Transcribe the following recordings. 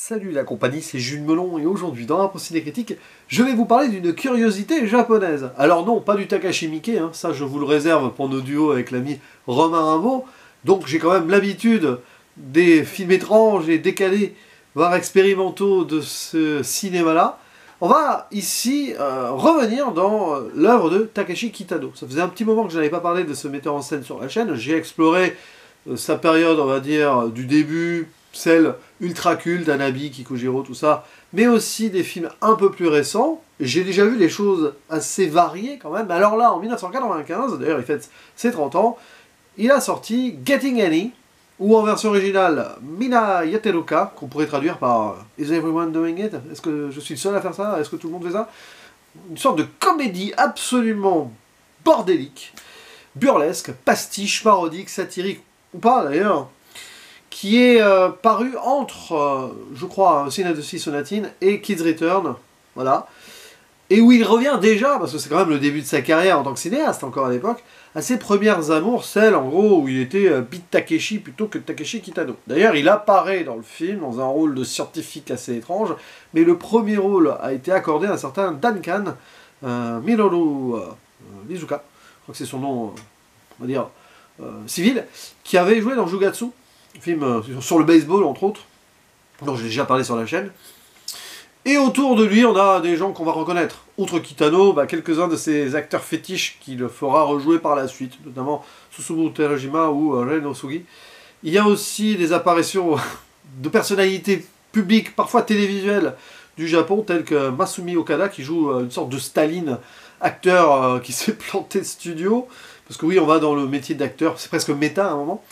Salut la compagnie, c'est Jules Melon et aujourd'hui dans la Ciné Critique, je vais vous parler d'une curiosité japonaise. Alors non, pas du Takashi Miike, hein, ça je vous le réserve pour nos duos avec l'ami Romain Rimbaud. Donc j'ai quand même l'habitude des films étranges et décalés, voire expérimentaux de ce cinéma-là. On va ici revenir dans l'œuvre de Takeshi Kitano. Ça faisait un petit moment que je n'avais pas parlé de ce metteur en scène sur la chaîne. J'ai exploré sa période, on va dire, du début, celle ultra culte, Anabi, Kikujiro, tout ça, mais aussi des films un peu plus récents. J'ai déjà vu des choses assez variées quand même. Alors là, en 1995, d'ailleurs il fête ses 30 ans, il a sorti Getting Any, ou en version originale, Mina Yateruka, qu'on pourrait traduire par Is everyone doing it? Est-ce que je suis le seul à faire ça? Est-ce que tout le monde fait ça? Une sorte de comédie absolument bordélique, burlesque, pastiche, parodique, satirique, ou pas d'ailleurs, qui est paru entre, je crois, Synecdoche Sonatine et Kids Return, voilà, et où il revient déjà, parce que c'est quand même le début de sa carrière en tant que cinéaste, encore à l'époque, à ses premières amours, celles en gros où il était Beat Takeshi plutôt que Takeshi Kitano. D'ailleurs, il apparaît dans le film dans un rôle de scientifique assez étrange, mais le premier rôle a été accordé à un certain Duncan Minoru Iizuka, je crois que c'est son nom, on va dire, civil, qui avait joué dans Jugatsu, film sur le baseball entre autres, dont j'ai déjà parlé sur la chaîne. Et autour de lui, on a des gens qu'on va reconnaître. Outre Kitano, quelques-uns de ses acteurs fétiches qu'il fera rejouer par la suite, notamment Susumu Terajima ou Ren Osugi. Il y a aussi des apparitions de personnalités publiques, parfois télévisuelles, du Japon, telles que Masumi Okada, qui joue une sorte de Staline, acteur qui s'est planté de studio, parce que oui, on va dans le métier d'acteur, c'est presque méta à un moment.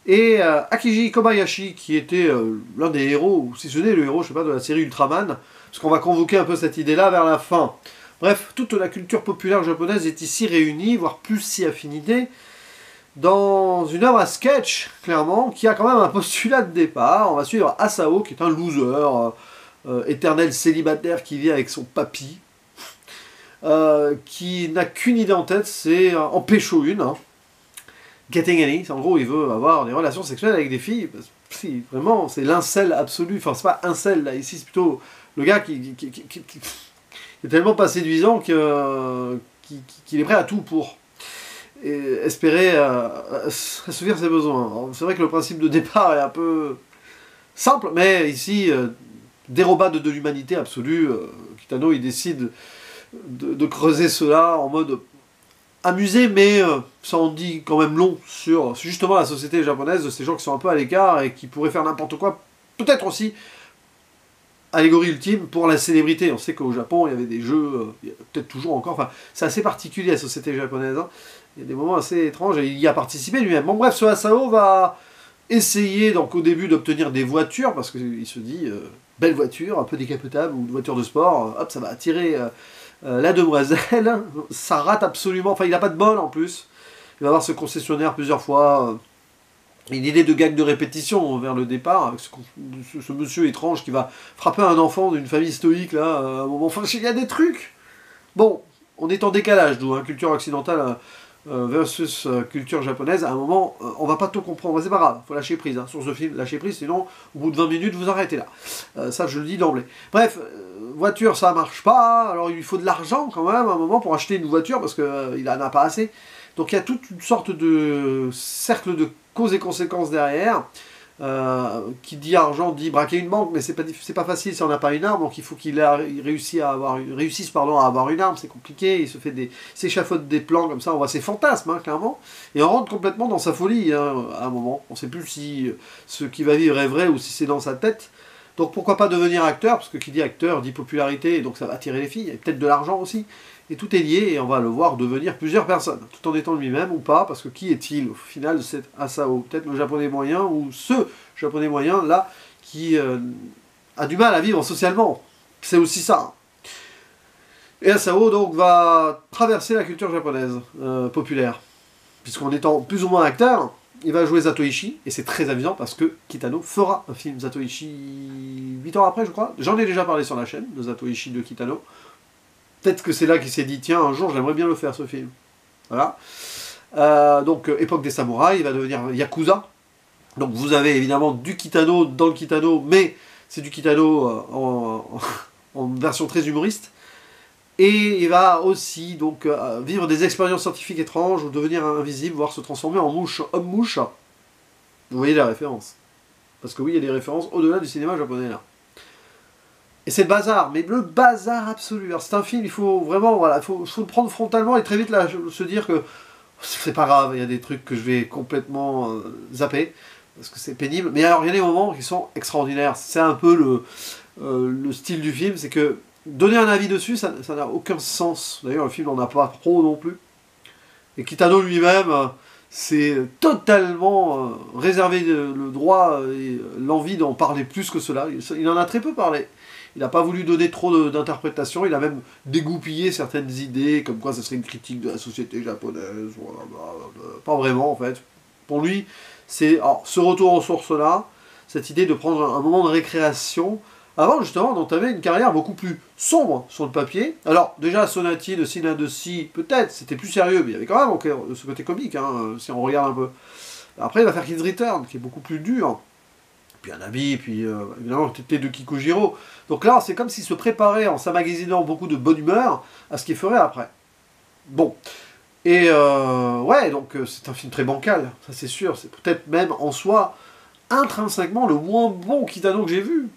Et Akiji Kobayashi, qui était l'un des héros, ou si ce n'est le héros, je sais pas, de la série Ultraman, parce qu'on va convoquer un peu cette idée-là vers la fin. Bref, toute la culture populaire japonaise est ici réunie, voire plus si affinité, dans une œuvre à sketch, clairement, qui a quand même un postulat de départ. On va suivre Asao, qui est un loser, éternel célibataire qui vit avec son papy, qui n'a qu'une idée en tête, c'est en pécho une, hein. Getting Any, en gros il veut avoir des relations sexuelles avec des filles, si, vraiment c'est l'incel absolu, enfin c'est pas incel là, ici c'est plutôt le gars qui est tellement pas séduisant qu'il est prêt à tout pour espérer assouvir ses besoins. C'est vrai que le principe de départ est un peu simple, mais ici, dérobade de l'humanité absolue, Kitano il décide de creuser cela en mode amusé, mais ça en dit quand même long sur justement la société japonaise, de ces gens qui sont un peu à l'écart et qui pourraient faire n'importe quoi, peut-être aussi allégorie ultime pour la célébrité. On sait qu'au Japon il y avait des jeux, peut-être toujours encore, enfin c'est assez particulier la société japonaise, hein. Il y a des moments assez étranges et il y a participé lui-même. Bon bref, ce Asao va essayer donc au début d'obtenir des voitures, parce qu'il se dit, belle voiture, un peu décapotable, ou une voiture de sport, hop, ça va attirer la demoiselle. Ça rate absolument, enfin il n'a pas de bol en plus. Il va voir ce concessionnaire plusieurs fois. Une idée de gag de répétition vers le départ, avec ce monsieur étrange qui va frapper un enfant d'une famille stoïque là, à un moment. Enfin, il y a des trucs. Bon, on est en décalage, d'où culture occidentale versus culture japonaise. À un moment, on va pas tout comprendre, c'est pas grave, faut lâcher prise, hein, sur ce film, lâcher prise, sinon au bout de 20 minutes vous arrêtez là. Ça je le dis d'emblée. Bref, voiture ça marche pas, alors il lui faut de l'argent quand même à un moment pour acheter une voiture parce qu'il en a pas assez. Donc il y a toute une sorte de cercle de causes et conséquences derrière. Qui dit argent dit braquer une banque, mais c'est pas facile si on n'a pas une arme, donc il faut qu'il réussisse à avoir une arme, c'est compliqué, il s'échafaude des plans comme ça, on voit ses fantasmes, hein, clairement, et on rentre complètement dans sa folie, hein, à un moment, on ne sait plus si ce qui va vivre est vrai ou si c'est dans sa tête. Donc pourquoi pas devenir acteur, parce que qui dit acteur dit popularité, et donc ça va attirer les filles, et peut-être de l'argent aussi, et tout est lié, et on va le voir devenir plusieurs personnes, tout en étant lui-même ou pas, parce que qui est-il au final de cet Asao? Peut-être le japonais moyen, ou ce japonais moyen, là, qui a du mal à vivre socialement. C'est aussi ça. Et Asao, donc, va traverser la culture japonaise populaire, puisqu'en étant plus ou moins acteur, il va jouer Zatoichi, et c'est très amusant parce que Kitano fera un film Zatoichi 8 ans après, je crois. J'en ai déjà parlé sur la chaîne, de Zatoichi de Kitano. Peut-être que c'est là qu'il s'est dit, tiens, un jour, j'aimerais bien le faire, ce film. Voilà. Donc, époque des samouraïs, il va devenir Yakuza. Donc, vous avez évidemment du Kitano dans le Kitano, mais c'est du Kitano en version très humoriste. Et il va aussi donc vivre des expériences scientifiques étranges ou devenir invisible, voire se transformer en mouche, homme-mouche. Vous voyez la référence. Parce que oui, il y a des références au-delà du cinéma japonais là. Et c'est le bazar, mais le bazar absolu. Alors c'est un film, il faut vraiment, voilà, faut le prendre frontalement et très vite là, se dire que c'est pas grave, il y a des trucs que je vais complètement zapper, parce que c'est pénible. Mais alors il y a des moments qui sont extraordinaires. C'est un peu le style du film, c'est que donner un avis dessus, ça n'a aucun sens. D'ailleurs, le film n'en a pas trop non plus. Et Kitano lui-même, c'est totalement réservé le droit et l'envie d'en parler plus que cela. Il en a très peu parlé. Il n'a pas voulu donner trop d'interprétations. Il a même dégoupillé certaines idées, comme quoi ça serait une critique de la société japonaise. Pas vraiment, en fait. Pour lui, c'est ce retour aux sources-là, cette idée de prendre un moment de récréation, avant justement d'entamer une carrière beaucoup plus sombre sur le papier. Alors déjà Sonati de Sina de Si, peut-être, c'était plus sérieux, mais il y avait quand même ce côté comique, hein, si on regarde un peu. Après il va faire Kids Return, qui est beaucoup plus dur. Puis un ami, puis évidemment Tété de Kikujiro. Donc là c'est comme s'il se préparait en s'amagasinant beaucoup de bonne humeur à ce qu'il ferait après. Bon. Et ouais, donc c'est un film très bancal, ça c'est sûr. C'est peut-être même en soi, intrinsèquement, le moins bon Kitano que j'ai vu.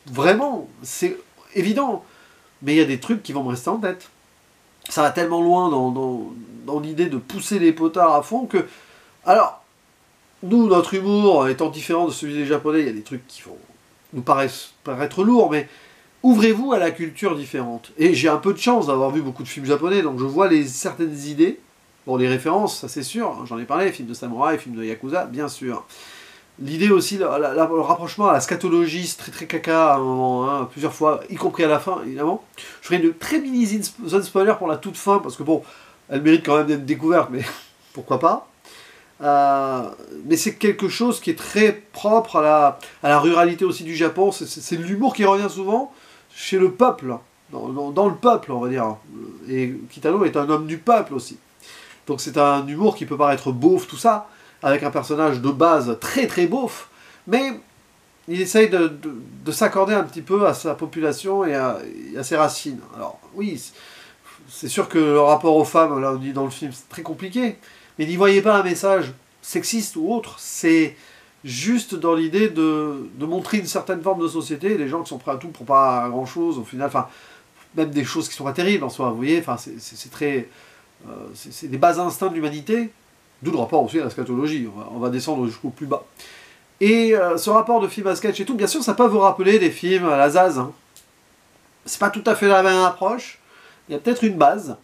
Vraiment, c'est évident. Mais il y a des trucs qui vont me rester en tête. Ça va tellement loin dans l'idée de pousser les potards à fond que... Alors, nous, notre humour étant différent de celui des Japonais, il y a des trucs qui vont nous paraître lourds, mais ouvrez-vous à la culture différente. Et j'ai un peu de chance d'avoir vu beaucoup de films japonais, donc je vois certaines idées. Bon, les références, ça c'est sûr, hein, j'en ai parlé, films de samouraï, films de yakuza, bien sûr. L'idée aussi, le rapprochement à la scatologie, c'est très très caca à un moment, hein, plusieurs fois, y compris à la fin, évidemment. Je ferai une très mini zone spoiler pour la toute fin, parce que bon, elle mérite quand même d'être découverte, mais pourquoi pas. Mais c'est quelque chose qui est très propre à la ruralité aussi du Japon, c'est de l'humour qui revient souvent chez le peuple, dans le peuple, on va dire. Et Kitano est un homme du peuple aussi. Donc c'est un humour qui peut paraître beauf, tout ça, avec un personnage de base très très beauf, mais il essaye de s'accorder un petit peu à sa population et à ses racines. Alors oui, c'est sûr que le rapport aux femmes, là on dit dans le film, c'est très compliqué, mais n'y voyez pas un message sexiste ou autre, c'est juste dans l'idée de montrer une certaine forme de société, des gens qui sont prêts à tout pour pas grand chose, au final, enfin, même des choses qui sont pas terribles en soi, vous voyez, enfin, c'est très... c'est des bas instincts de l'humanité, d'où le rapport aussi à la scatologie, on va descendre jusqu'au plus bas. Et ce rapport de film à sketch et tout, bien sûr, ça peut vous rappeler des films à la Zaz. Hein. C'est pas tout à fait la même approche, il y a peut-être une base.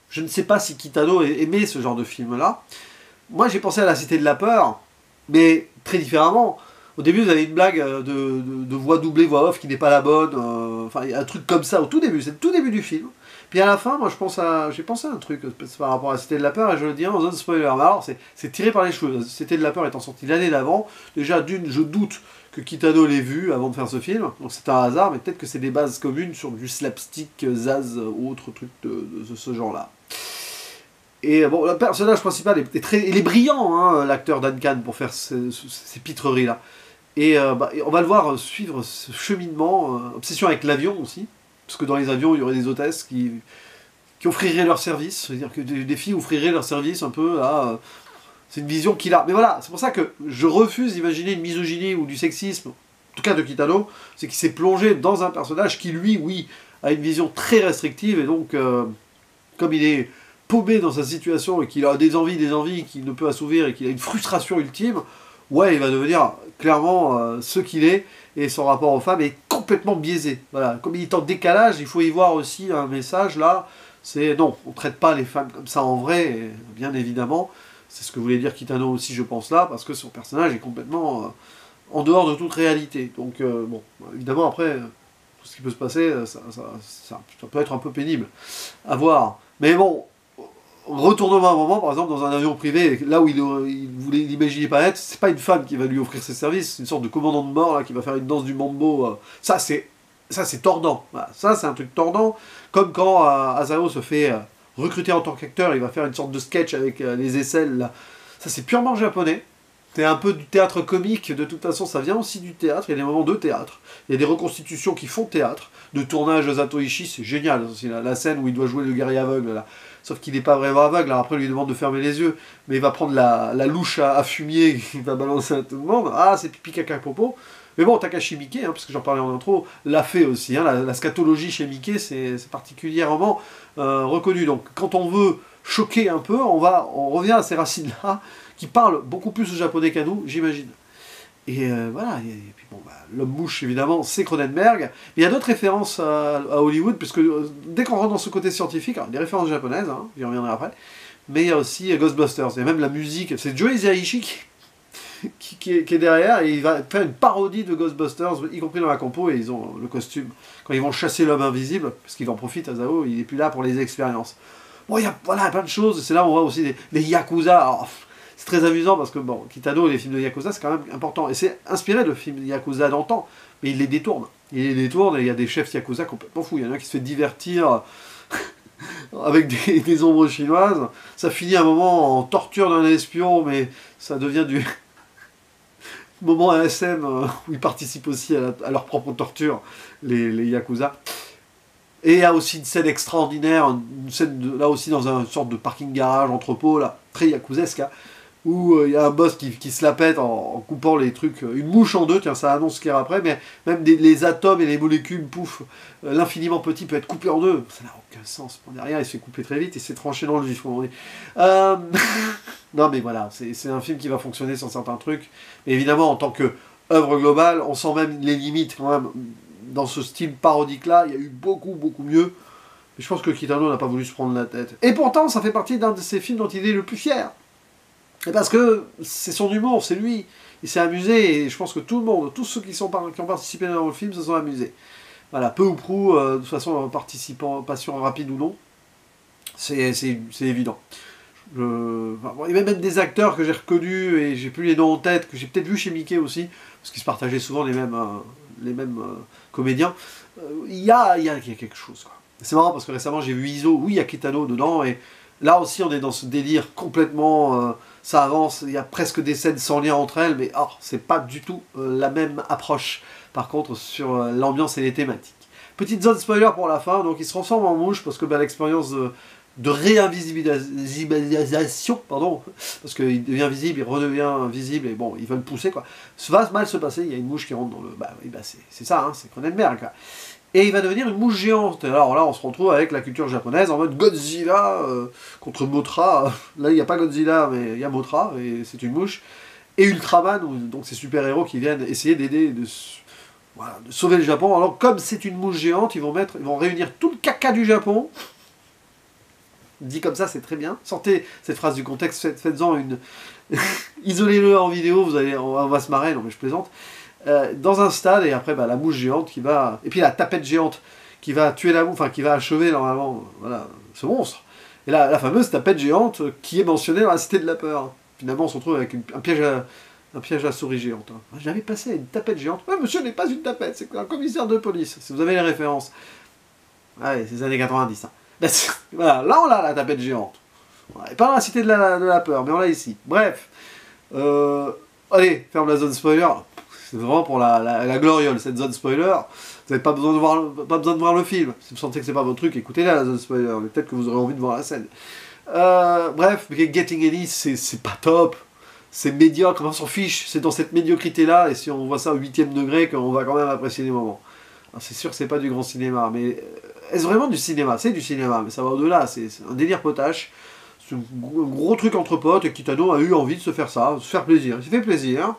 Je ne sais pas si Kitano aimait ce genre de film-là. Moi, j'ai pensé à La Cité de la Peur, mais très différemment. Au début, vous avez une blague de voix doublée, voix off qui n'est pas la bonne. Enfin, il y a un truc comme ça au tout début, c'est le tout début du film. Puis à la fin, moi j'ai pensé à un truc par rapport à La Cité de la Peur, et je le dirai en zone spoiler. Mais alors, c'est tiré par les cheveux. La Cité de la Peur étant sortie l'année d'avant, déjà d'une, je doute que Kitano l'ait vu avant de faire ce film, donc c'est un hasard, mais peut-être que c'est des bases communes sur du slapstick, zaz, ou autre truc de ce genre-là. Et bon, le personnage principal il est brillant, hein, l'acteur Duncan, pour faire ces pitreries-là. Et on va le voir suivre ce cheminement, obsession avec l'avion aussi, parce que dans les avions, il y aurait des hôtesses qui offriraient leur service, c'est-à-dire que des filles offriraient leur service un peu à... c'est une vision qu'il a. Mais voilà, c'est pour ça que je refuse d'imaginer une misogynie ou du sexisme, en tout cas de Kitano, c'est qu'il s'est plongé dans un personnage qui, lui, oui, a une vision très restrictive, et donc, comme il est paumé dans sa situation, et qu'il a des envies qu'il ne peut assouvir, et qu'il a une frustration ultime, ouais, il va devenir clairement ce qu'il est, et son rapport aux femmes est complètement biaisé. Voilà. Comme il est en décalage, il faut y voir aussi un message là, c'est non, on ne traite pas les femmes comme ça en vrai, et bien évidemment, c'est ce que voulait dire Kitano aussi, je pense là, parce que son personnage est complètement en dehors de toute réalité. Donc, bon, évidemment, après, tout ce qui peut se passer, ça peut être un peu pénible à voir. Mais bon, retournement à un moment, par exemple, dans un avion privé, là où il voulait l'imaginer pas être, c'est pas une femme qui va lui offrir ses services, c'est une sorte de commandant de bord là, qui va faire une danse du mambo. Ça, c'est tordant. Voilà. Ça, c'est un truc tordant. Comme quand Asao se fait recruter en tant qu'acteur, il va faire une sorte de sketch avec les aisselles. Là. Ça, c'est purement japonais. c'est un peu du théâtre comique, de toute façon ça vient aussi du théâtre, il y a des moments de théâtre, il y a des reconstitutions qui font théâtre, de tournage de Zatoichi, c'est génial, c'est la scène où il doit jouer le guerrier aveugle, là. Sauf qu'il n'est pas vraiment aveugle, alors après il lui demande de fermer les yeux, mais il va prendre la louche à fumier, il va balancer à tout le monde, ah c'est pipi caca popo, mais bon, Takashi Miike, hein, parce que j'en parlais en intro, l'a fait aussi, hein, la scatologie chez Miike, c'est particulièrement reconnu, donc quand on veut choquer un peu, on revient à ces racines-là, qui parlent beaucoup plus le japonais qu'à nous, j'imagine. Et voilà, et puis bon, bah, l'homme mouche, évidemment, c'est Cronenberg. Mais il y a d'autres références à Hollywood, puisque dès qu'on rentre dans ce côté scientifique, alors, des références japonaises, hein, j'y reviendrai après, mais il y a aussi Ghostbusters, il y a même la musique, c'est Joe Hisaishi qui est derrière, et il va faire une parodie de Ghostbusters, y compris dans la compo, et ils ont le costume. Quand ils vont chasser l'homme invisible, parce qu'il en profite, Asao, il est plus là pour les expériences. Bon, il y a voilà, plein de choses, c'est là où on voit aussi les Yakuza. Alors, c'est très amusant parce que, bon, Kitano et les films de Yakuza, c'est quand même important. Et c'est inspiré de films de Yakuza d'antan, mais il les détourne. Il les détourne et il y a des chefs Yakuza complètement fous. Il y en a un qui se fait divertir avec des ombres chinoises. Ça finit à un moment en torture d'un espion, mais ça devient du moment ASM où ils participent aussi à leur propre torture, les Yakuza. Et il y a aussi une scène extraordinaire, une scène là aussi dans une sorte de parking garage, entrepôt, là, très yakuzesque, hein, où il y a un boss qui se la pète en coupant les trucs, une mouche en deux, tiens, ça annonce ce qu'il y a après, mais même les atomes et les molécules, pouf, l'infiniment petit peut être coupé en deux. Ça n'a aucun sens. Derrière, il se fait couper très vite et c'est tranché dans le vif. Non, mais voilà, c'est un film qui va fonctionner sur certains trucs. Mais évidemment, en tant qu'œuvre globale, on sent même les limites quand même. Dans ce style parodique-là, il y a eu beaucoup, beaucoup mieux. Mais je pense que Kitano n'a pas voulu se prendre la tête. Et pourtant, ça fait partie d'un de ses films dont il est le plus fier. Et parce que c'est son humour, c'est lui. Il s'est amusé, et je pense que tout le monde, tous ceux qui ont participé dans le film, se sont amusés. Voilà, peu ou prou, de toute façon, passion rapide ou non, c'est évident. Il y a même des acteurs que j'ai reconnus, et j'ai plus les noms en tête, que j'ai peut-être vu chez Mickey aussi, parce qu'ils se partageaient souvent les mêmes comédiens. Il y a quelque chose, quoi. C'est marrant parce que récemment j'ai vu Iso, oui il y a Kitano dedans, et là aussi on est dans ce délire complètement, ça avance, il y a presque des scènes sans lien entre elles, mais c'est pas du tout la même approche, par contre sur l'ambiance et les thématiques. Petite zone spoiler pour la fin, donc il se transforme en mouche parce que l'expérience de réinvisibilisation, pardon, parce qu'il devient visible, il redevient visible, et bon, ils veulent pousser, quoi. Ça va mal se passer, il y a une mouche qui rentre dans le... c'est ça, hein, c'est Cronenberg, quoi. Et il va devenir une mouche géante. Alors là, on se retrouve avec la culture japonaise, en mode Godzilla contre Mothra. Là, il n'y a pas Godzilla, mais il y a Mothra, et c'est une mouche. Et Ultraman, donc ces super-héros qui viennent essayer d'aider, de sauver le Japon. Alors, comme c'est une mouche géante, ils vont réunir tout le caca du Japon. Dit comme ça, c'est très bien. Sortez cette phrase du contexte, faites-en une... Isolez-le en vidéo, on va se marrer, non mais je plaisante. Dans un stade, et après la mouche géante qui va... Et puis la tapette géante qui va tuer la mouche, enfin qui va achever normalement ce monstre. Et là, la fameuse tapette géante qui est mentionnée dans la Cité de la Peur. Finalement, on se retrouve avec un piège à souris géante. Hein. J'avais passé à une tapette géante. Ouais, monsieur n'est pas une tapette, c'est un commissaire de police, si vous avez les références. Ouais, c'est les années 90. Hein. Voilà, là on a la tapette géante. Et pas dans la Cité de la Peur, mais on l'a ici. Bref. Allez, ferme la zone spoiler. C'est vraiment pour la gloriole, cette zone spoiler. Vous n'avez pas besoin de voir le film. Si vous sentez que c'est pas votre truc, écoutez-la, la zone spoiler. Mais peut-être que vous aurez envie de voir la scène. Bref, Getting Any, c'est pas top. C'est médiocre, on s'en fiche. C'est dans cette médiocrité-là, et si on voit ça au 8e degré, qu'on va quand même apprécier les moments. C'est sûr que c'est pas du grand cinéma, mais est-ce vraiment du cinéma? C'est du cinéma, mais ça va au-delà. C'est un délire potache. C'est un gros truc entre potes, et Kitano a eu envie de se faire ça, de se faire plaisir. Il s'est fait plaisir.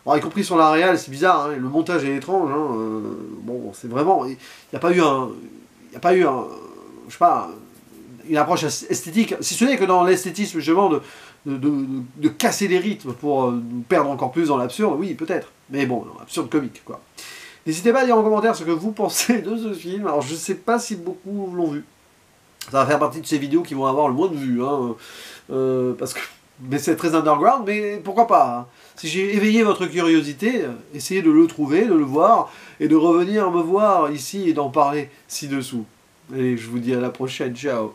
Bon, y compris sur la réal, c'est bizarre, hein, le montage est étrange. Hein, bon, c'est vraiment... Il n'y a pas eu je sais pas, une approche esthétique, si ce n'est que dans l'esthétisme, justement, de casser les rythmes pour nous perdre encore plus dans l'absurde, oui, peut-être. Mais bon, absurde comique, quoi. N'hésitez pas à dire en commentaire ce que vous pensez de ce film. Alors, je sais pas si beaucoup l'ont vu. Ça va faire partie de ces vidéos qui vont avoir le moins de vues, hein, parce que... Mais c'est très underground, mais pourquoi pas, hein. Si j'ai éveillé votre curiosité, essayez de le trouver, de le voir, et de revenir me voir ici et d'en parler ci-dessous. Allez, je vous dis à la prochaine, ciao.